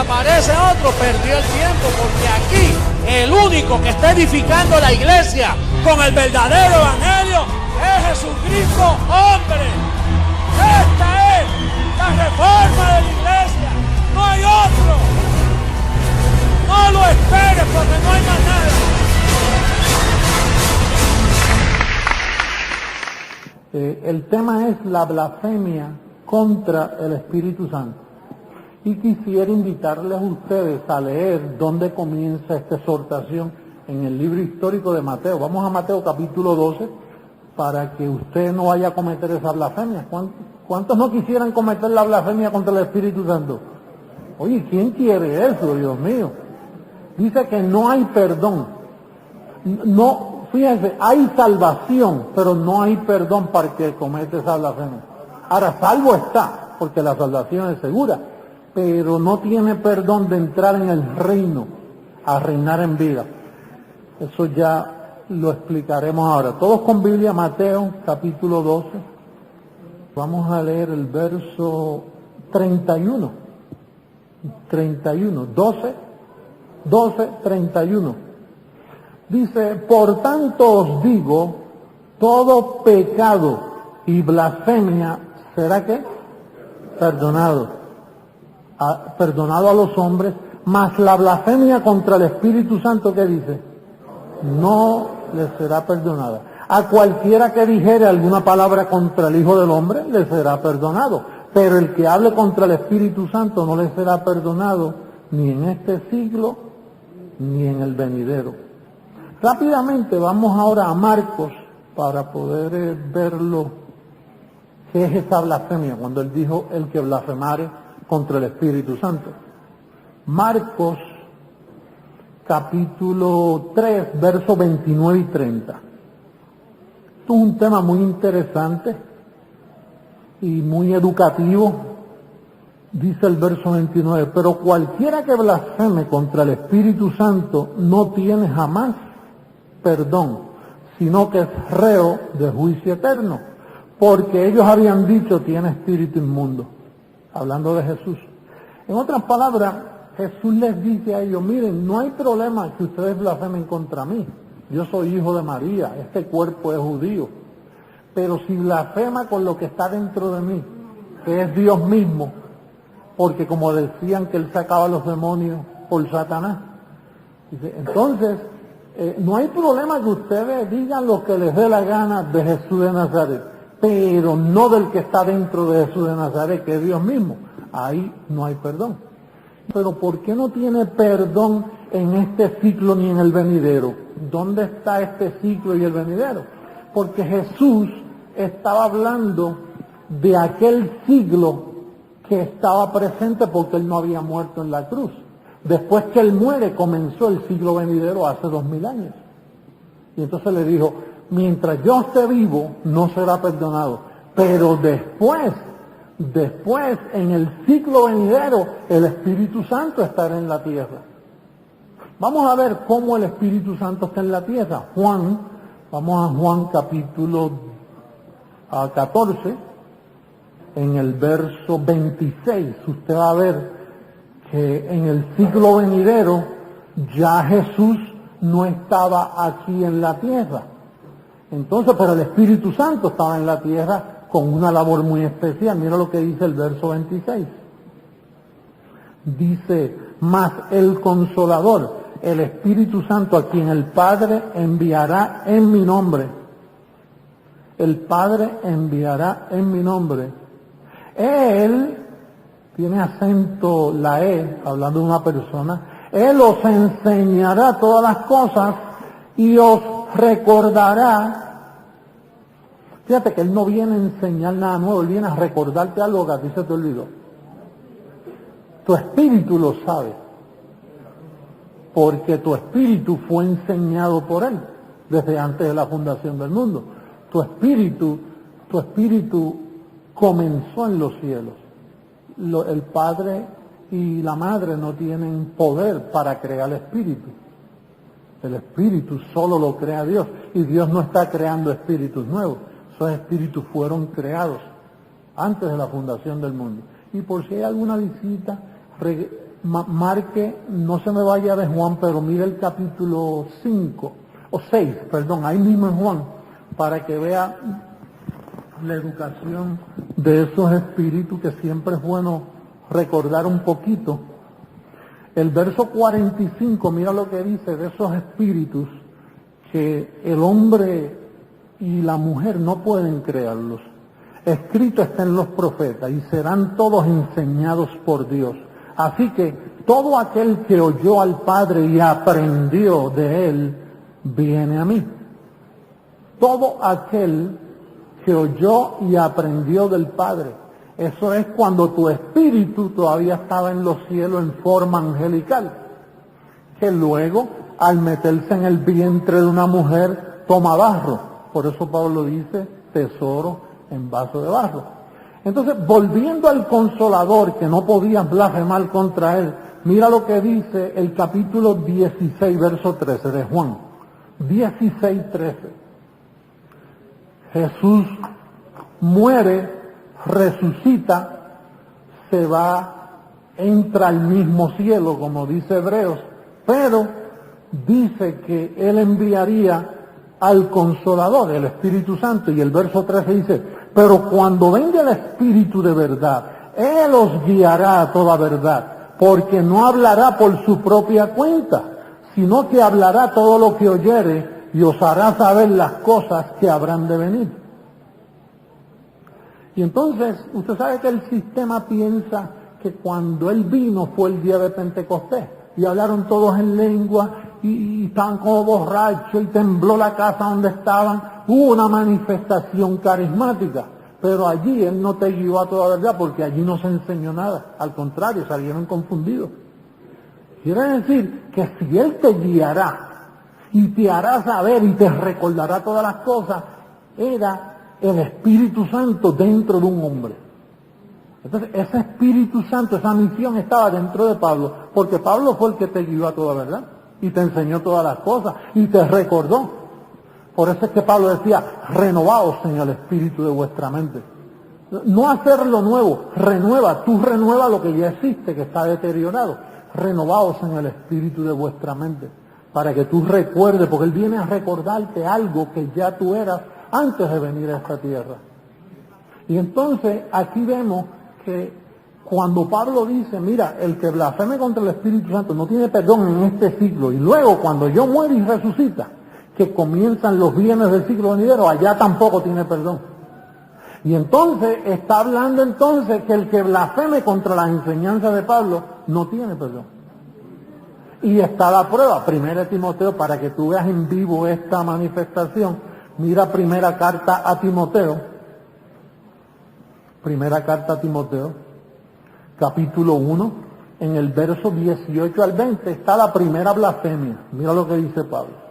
aparece otro, perdió el tiempo, porque aquí el único que está edificando la iglesia con el verdadero evangelio es Jesucristo, hombre. Esta es la reforma de la iglesia, no hay otro. No lo esperes porque no hay más nada. El tema es la blasfemia contra el Espíritu Santo. Y quisiera invitarles a ustedes a leer dónde comienza esta exhortación en el libro histórico de Mateo. Vamos a Mateo capítulo 12 para que usted no vaya a cometer esa blasfemia. ¿Cuántos no quisieran cometer la blasfemia contra el Espíritu Santo? Oye, ¿quién quiere eso, Dios mío? Dice que no hay perdón. No, fíjense, hay salvación, pero no hay perdón para el que comete esa blasfemia. Ahora, salvo está, porque la salvación es segura, pero no tiene perdón de entrar en el reino, a reinar en vida. Eso ya lo explicaremos ahora. Todos con Biblia, Mateo, capítulo 12. Vamos a leer el verso 31. 31, 12, 31. Dice, por tanto os digo, todo pecado y blasfemia será ¿qué? Perdonado a los hombres, mas la blasfemia contra el Espíritu Santo, ¿qué dice? No le será perdonada. A cualquiera que dijere alguna palabra contra el Hijo del Hombre, le será perdonado. Pero el que hable contra el Espíritu Santo no le será perdonado ni en este siglo, ni en el venidero. Rápidamente vamos ahora a Marcos para poder verlo, qué es esa blasfemia, cuando él dijo el que blasfemare contra el Espíritu Santo. Marcos capítulo 3, versos 29 y 30. Esto es un tema muy interesante y muy educativo. Dice el verso 29, pero cualquiera que blasfeme contra el Espíritu Santo no tiene jamás perdón, sino que es reo de juicio eterno, porque ellos habían dicho tiene espíritu inmundo, hablando de Jesús. En otras palabras, Jesús les dice a ellos, miren, no hay problema que ustedes blasfemen contra mí, yo soy hijo de María, este cuerpo es judío, pero si blasfema con lo que está dentro de mí, que es Dios mismo, porque como decían que él sacaba a los demonios por Satanás, dice, entonces no hay problema que ustedes digan lo que les dé la gana de Jesús de Nazaret, pero no del que está dentro de Jesús de Nazaret, que es Dios mismo. Ahí no hay perdón. Pero ¿por qué no tiene perdón en este ciclo ni en el venidero? ¿Dónde está este ciclo y el venidero? Porque Jesús estaba hablando de aquel siglo que estaba presente porque él no había muerto en la cruz. Después que él muere, comenzó el siglo venidero hace 2000 años. Y entonces le dijo, mientras yo esté vivo, no será perdonado. Pero después, en el siglo venidero, el Espíritu Santo estará en la tierra. Vamos a ver cómo el Espíritu Santo está en la tierra. Vamos a Juan capítulo 14, en el verso 26. Usted va a ver que en el siglo venidero ya Jesús no estaba aquí en la tierra. Entonces, pero el Espíritu Santo estaba en la tierra con una labor muy especial. Mira lo que dice el verso 26. Dice, mas el Consolador, el Espíritu Santo, a quien el Padre enviará en mi nombre. El Padre enviará en mi nombre. Él, tiene acento la E, hablando de una persona, Él os enseñará todas las cosas y os recordará. Fíjate que Él no viene a enseñar nada nuevo, Él viene a recordarte algo que a ti se te olvidó. Tu espíritu lo sabe, porque tu espíritu fue enseñado por Él desde antes de la fundación del mundo. Tu espíritu comenzó en los cielos. El Padre y la Madre no tienen poder para crear el Espíritu. El Espíritu solo lo crea Dios, y Dios no está creando espíritus nuevos. Esos espíritus fueron creados antes de la fundación del mundo. Y por si hay alguna visita, marque, no se me vaya de Juan, pero mire el capítulo 5, o 6, perdón, ahí mismo en Juan, para que vea la educación de esos espíritus, que siempre es bueno recordar un poquito. El verso 45, mira lo que dice de esos espíritus, que el hombre y la mujer no pueden crearlos. Escrito está en los profetas, y serán todos enseñados por Dios. Así que todo aquel que oyó al Padre y aprendió de Él, viene a mí. Todo aquel que oyó y aprendió del Padre. Eso es cuando tu espíritu todavía estaba en los cielos en forma angelical, que luego, al meterse en el vientre de una mujer, toma barro. Por eso Pablo dice, tesoro en vaso de barro. Entonces, volviendo al Consolador, que no podías blasfemar contra Él, mira lo que dice el capítulo 16, verso 13 de Juan. 16, 13. Jesús muere, resucita, se va, entra al mismo cielo, como dice Hebreos, pero dice que Él enviaría al Consolador, el Espíritu Santo, y el verso 13 dice, pero cuando venga el Espíritu de verdad, Él os guiará a toda verdad, porque no hablará por su propia cuenta, sino que hablará todo lo que oyere y os hará saber las cosas que habrán de venir. Y entonces, usted sabe que el sistema piensa que cuando Él vino fue el día de Pentecostés, y hablaron todos en lengua, y estaban como borrachos, y tembló la casa donde estaban. Hubo una manifestación carismática, pero allí Él no te guió a toda verdad, porque allí no se enseñó nada. Al contrario, salieron confundidos. Quiere decir que si Él te guiará y te hará saber y te recordará todas las cosas, era el Espíritu Santo dentro de un hombre. Entonces, ese Espíritu Santo, esa misión estaba dentro de Pablo, porque Pablo fue el que te guió a toda verdad, y te enseñó todas las cosas, y te recordó. Por eso es que Pablo decía, renovaos en el espíritu de vuestra mente. No hacer lo nuevo, tú renueva lo que ya existe, que está deteriorado. Renovaos en el espíritu de vuestra mente, para que tú recuerdes, porque Él viene a recordarte algo que ya tú eras antes de venir a esta tierra. Y entonces aquí vemos que cuando Pablo dice, mira, el que blasfeme contra el Espíritu Santo no tiene perdón en este siglo, y luego cuando yo muero y resucita, que comienzan los bienes del siglo venidero, allá tampoco tiene perdón. Y entonces está hablando entonces que el que blasfeme contra las enseñanzas de Pablo no tiene perdón. Y está la prueba, 1 Timoteo, para que tú veas en vivo esta manifestación. Mira primera carta a Timoteo, capítulo 1, en el verso 18 al 20, está la primera blasfemia. Mira lo que dice Pablo.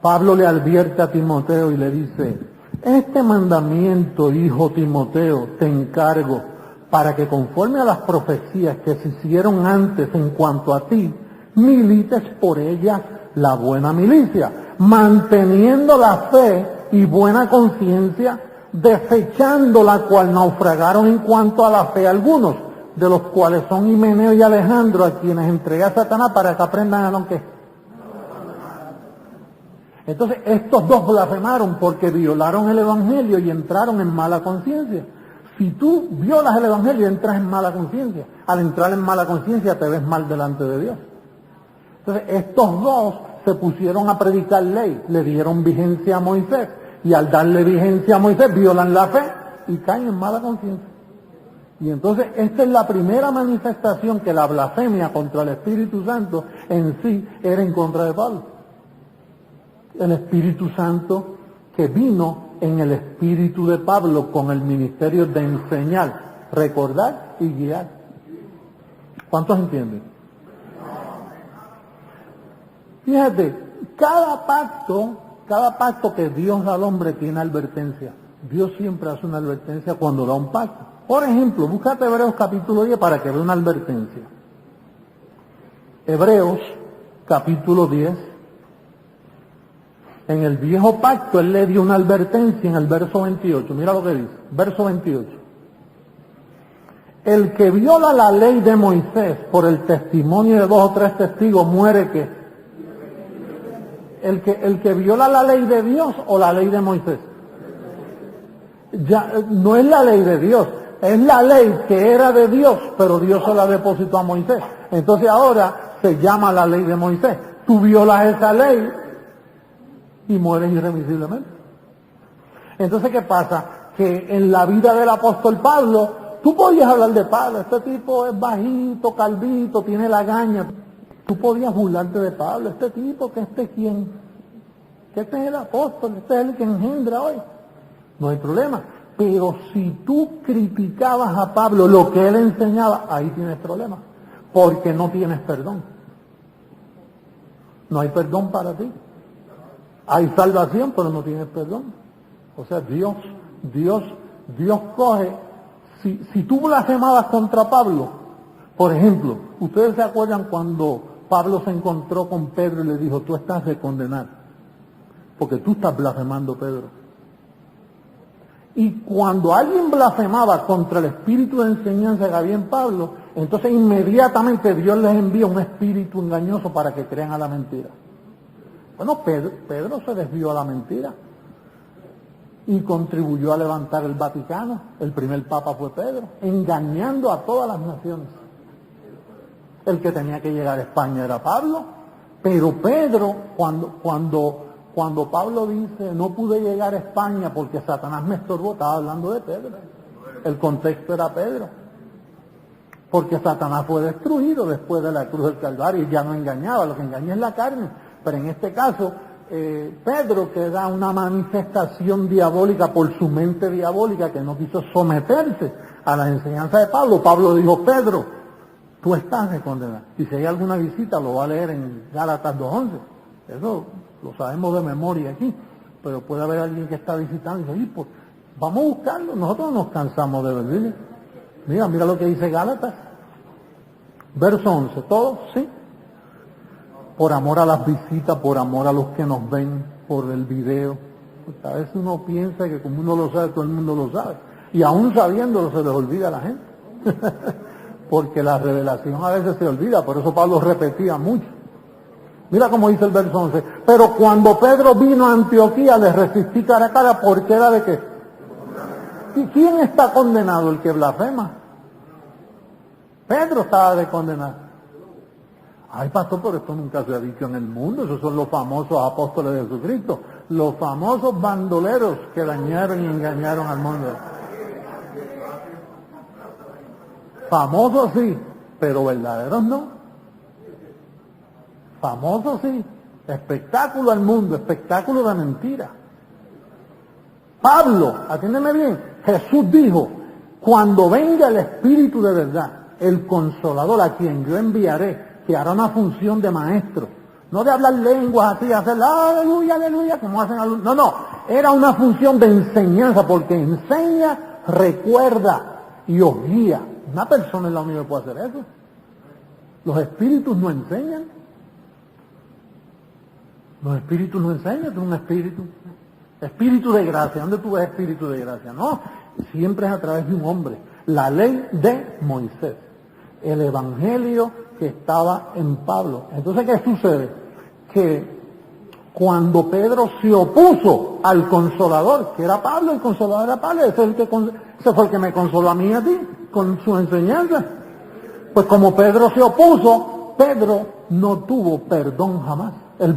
Pablo le advierte a Timoteo y le dice, este mandamiento, hijo Timoteo, te encargo, para que conforme a las profecías que se hicieron antes en cuanto a ti, milites por ellas la buena milicia, manteniendo la fe y buena conciencia, desechando la cual naufragaron en cuanto a la fe algunos, de los cuales son Himeneo y Alejandro, a quienes entregué a Satanás para que aprendan a lo que. Entonces estos dos blasfemaron porque violaron el Evangelio y entraron en mala conciencia. Si tú violas el Evangelio, entras en mala conciencia. Al entrar en mala conciencia te ves mal delante de Dios. Entonces estos dos se pusieron a predicar ley, le dieron vigencia a Moisés, y al darle vigencia a Moisés violan la fe y caen en mala conciencia. Y entonces esta es la primera manifestación que la blasfemia contra el Espíritu Santo en sí era en contra de Pablo. El Espíritu Santo que vino en el espíritu de Pablo con el ministerio de enseñar, recordar y guiar. ¿Cuántos entienden? Fíjate, cada pacto que Dios da al hombre tiene advertencia. Dios siempre hace una advertencia cuando da un pacto. Por ejemplo, búscate Hebreos capítulo 10 para que vea una advertencia. Hebreos capítulo 10. En el viejo pacto Él le dio una advertencia en el verso 28. Mira lo que dice, verso 28. El que viola la ley de Moisés por el testimonio de 2 o 3 testigos muere ¿qué? El que viola la ley de Dios o la ley de Moisés. Ya no es la ley de Dios, es la ley que era de Dios, pero Dios se la depositó a Moisés. Entonces ahora se llama la ley de Moisés. Tú violas esa ley y mueres irremisiblemente. Entonces, ¿qué pasa? Que en la vida del apóstol Pablo, tú podías hablar de Pablo, este tipo es bajito, calvito, tiene lagaña. Tú podías burlarte de Pablo, este tipo, que este quién, que este es el apóstol, este es el que engendra hoy. No hay problema. Pero si tú criticabas a Pablo lo que él enseñaba, ahí tienes problema, porque no tienes perdón. No hay perdón para ti. Hay salvación, pero no tienes perdón. O sea, Dios coge, si tú blasfemabas contra Pablo, por ejemplo, ustedes se acuerdan cuando Pablo se encontró con Pedro y le dijo, tú estás de condenar, porque tú estás blasfemando, Pedro. Y cuando alguien blasfemaba contra el espíritu de enseñanza que había en Pablo, entonces inmediatamente Dios les envía un espíritu engañoso para que crean a la mentira. Bueno, Pedro se desvió a la mentira y contribuyó a levantar el Vaticano. El primer papa fue Pedro, engañando a todas las naciones. El que tenía que llegar a España era Pablo, pero Pedro, cuando Pablo dice, no pude llegar a España porque Satanás me estorbó, estaba hablando de Pedro. El contexto era Pedro. Porque Satanás fue destruido después de la cruz del Calvario y ya no engañaba, lo que engaña es la carne. Pero en este caso, Pedro, que da una manifestación diabólica por su mente diabólica, que no quiso someterse a la enseñanza de Pablo, Pablo dijo, Pedro, tú estás de condenar. Y si hay alguna visita, lo va a leer en Gálatas 2:11. Eso lo sabemos de memoria aquí, pero puede haber alguien que está visitando y dice, pues, vamos a buscarlo, nosotros no nos cansamos de verlo. Mira lo que dice Gálatas, verso 11, ¿todo? Sí. Por amor a las visitas, por amor a los que nos ven, por el video. Porque a veces uno piensa que como uno lo sabe, todo el mundo lo sabe. Y aún sabiéndolo se les olvida a la gente. Porque la revelación a veces se olvida, por eso Pablo repetía mucho. Mira cómo dice el verso 11. Pero cuando Pedro vino a Antioquía, le resistí cara a cara, porque era de qué. ¿Y quién está condenado? El que blasfema. Pedro estaba de condenar. Ay, pastor, pero esto nunca se ha dicho en el mundo. Esos son los famosos apóstoles de Jesucristo. Los famosos bandoleros que dañaron y engañaron al mundo. Famosos sí, pero verdaderos no. Famosos sí. Espectáculo al mundo, espectáculo de mentira. Pablo, atiéndeme bien, Jesús dijo, cuando venga el Espíritu de verdad, el Consolador a quien yo enviaré, que hará una función de maestro, no de hablar lenguas así, hacer aleluya, aleluya, como hacen algunos, no, era una función de enseñanza, porque enseña, recuerda y os guía. Una persona es la única que puede hacer eso. Los espíritus no enseñan. Los espíritus no enseñan, es un espíritu. Espíritu de gracia, ¿dónde tú ves espíritu de gracia? No, siempre es a través de un hombre. La ley de Moisés, el evangelio que estaba en Pablo. Entonces, ¿qué sucede? Que cuando Pedro se opuso al Consolador, que era Pablo, el Consolador era Pablo, ese fue el que me consoló a mí y a ti, con su enseñanza. Pues como Pedro se opuso, Pedro no tuvo perdón jamás. El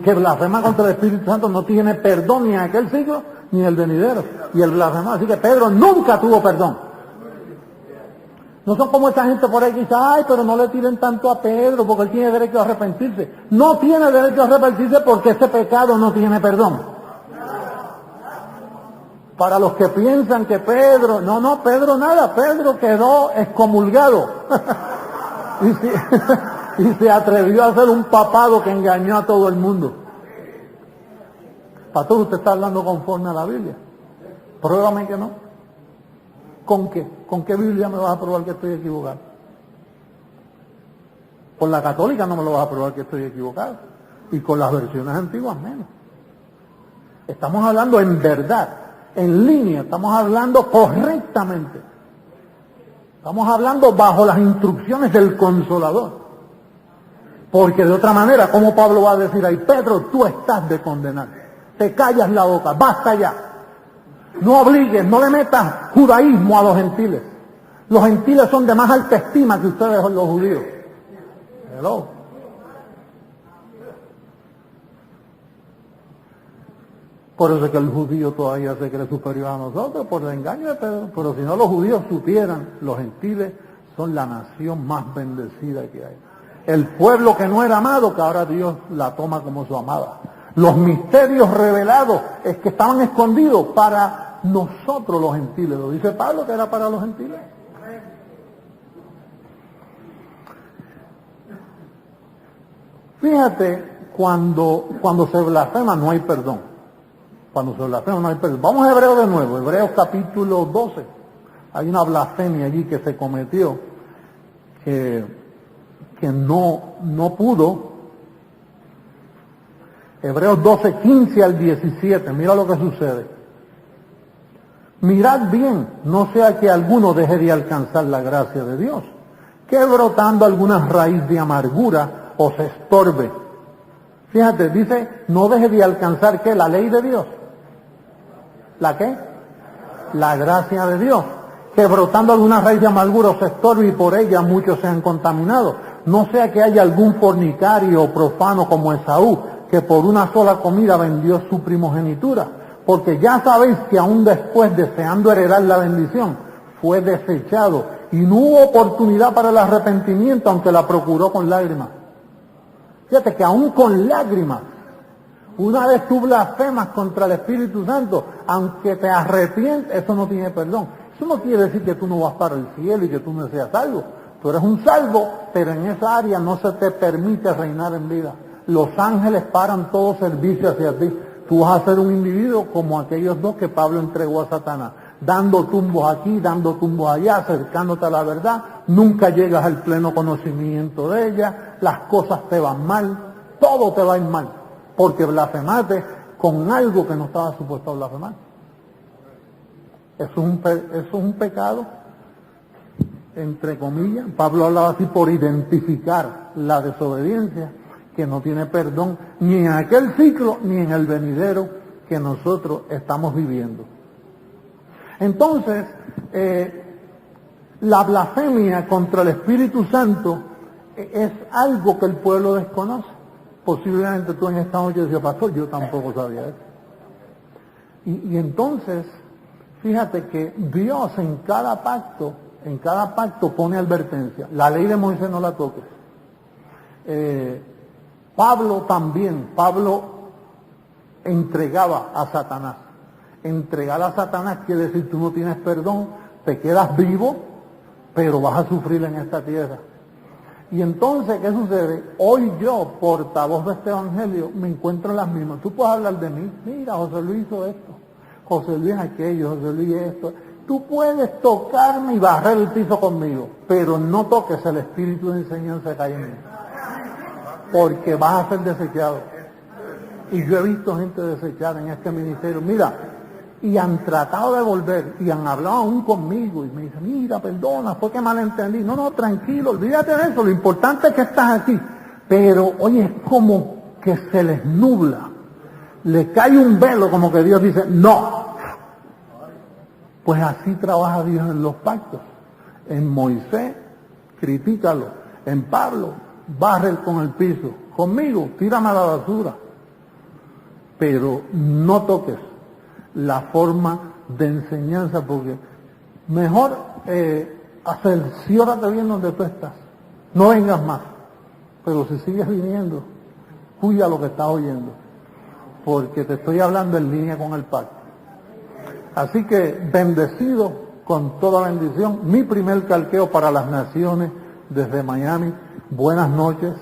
que blasfema contra el Espíritu Santo no tiene perdón ni en aquel siglo ni en el venidero. Y el blasfemo, así que Pedro nunca tuvo perdón. No son como esa gente por ahí que dice, ay, pero no le tiren tanto a Pedro porque él tiene derecho a arrepentirse. No tiene derecho a arrepentirse porque ese pecado no tiene perdón. Para los que piensan que Pedro, no, Pedro nada, Pedro quedó excomulgado. Y se atrevió a hacer un papado que engañó a todo el mundo. Pastor, usted está hablando conforme a la Biblia. Pruébame que no. ¿Con qué? ¿Con qué Biblia me vas a probar que estoy equivocado? Con la católica no me lo vas a probar que estoy equivocado. Y con las versiones antiguas menos. Estamos hablando en verdad, en línea, estamos hablando correctamente. Estamos hablando bajo las instrucciones del Consolador. Porque de otra manera, ¿cómo Pablo va a decir ahí, Pedro, tú estás de condenar? Te callas la boca, basta ya. No obligues, no le metas judaísmo a los gentiles. Los gentiles son de más alta estima que ustedes los judíos. Hello. Por eso es que el judío todavía se cree superior a nosotros, por el engaño de Pedro. Pero si no los judíos supieran, los gentiles son la nación más bendecida que hay. El pueblo que no era amado, que ahora Dios la toma como su amada. Los misterios revelados es que estaban escondidos para nosotros los gentiles. Lo dice Pablo que era para los gentiles. Fíjate, cuando se blasfema no hay perdón. Cuando se blasfema no hay perdón. Vamos a Hebreos de nuevo, Hebreos capítulo 12. Hay una blasfemia allí que se cometió que no pudo. Hebreos 12, 15 al 17, mira lo que sucede. Mirad bien, no sea que alguno deje de alcanzar la gracia de Dios, que brotando alguna raíz de amargura os estorbe. Fíjate, dice, no deje de alcanzar, ¿qué? La ley de Dios. ¿La qué? La gracia de Dios. Que brotando alguna raíz de amargura os estorbe y por ella muchos sean contaminados. No sea que haya algún fornicario o profano como Esaú, que por una sola comida vendió su primogenitura. Porque ya sabéis que aún después, deseando heredar la bendición, fue desechado y no hubo oportunidad para el arrepentimiento, aunque la procuró con lágrimas. Fíjate que aún con lágrimas, una vez tú blasfemas contra el Espíritu Santo, aunque te arrepientes, eso no tiene perdón. Eso no quiere decir que tú no vas para el cielo y que tú no seas salvo. Tú eres un salvo, pero en esa área no se te permite reinar en vida. Los ángeles paran todo servicio hacia ti. Tú vas a ser un individuo como aquellos dos que Pablo entregó a Satanás, dando tumbos aquí, dando tumbos allá, acercándote a la verdad. Nunca llegas al pleno conocimiento de ella, las cosas te van mal, todo te va a ir mal, porque blasfemaste con algo que no estaba supuesto a blasfemar. Eso es un pecado, entre comillas. Pablo hablaba así por identificar la desobediencia, que no tiene perdón ni en aquel ciclo ni en el venidero que nosotros estamos viviendo. Entonces, la blasfemia contra el Espíritu Santo es algo que el pueblo desconoce. Posiblemente tú en esta noche decías, pastor, yo tampoco sabía eso. Y entonces, fíjate que Dios en cada pacto pone advertencia. La ley de Moisés no la toques. Pablo entregaba a Satanás. Entregar a Satanás quiere decir tú no tienes perdón, te quedas vivo, pero vas a sufrir en esta tierra. Y entonces, ¿qué sucede? Hoy yo, portavoz de este evangelio, me encuentro en las mismas. Tú puedes hablar de mí, mira, José Luis hizo esto, José Luis aquello, José Luis esto. Tú puedes tocarme y barrer el piso conmigo, pero no toques el espíritu de enseñanza que hay en mí, porque vas a ser desechado. Y yo he visto gente desechada en este ministerio, mira, y han tratado de volver, y han hablado aún conmigo, y me dicen, mira, perdona, fue que malentendí. No, tranquilo, olvídate de eso, lo importante es que estás aquí. Pero, oye, es como que se les nubla, le cae un velo, como que Dios dice, no. Pues así trabaja Dios en los pactos. En Moisés, critícalo. En Pablo, barre con el piso. Conmigo, tírame a la basura. Pero no toques la forma de enseñanza, porque mejor cerciórate bien donde tú estás. No vengas más. Pero si sigues viniendo, cuida lo que estás oyendo, porque te estoy hablando en línea con el pacto. Así que bendecido con toda bendición. Mi primer calqueo para las naciones desde Miami. Buenas noches,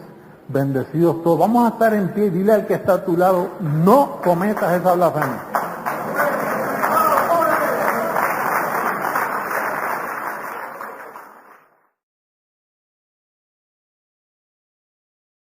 bendecidos todos. Vamos a estar en pie. Dile al que está a tu lado, no cometas esa blasfemia.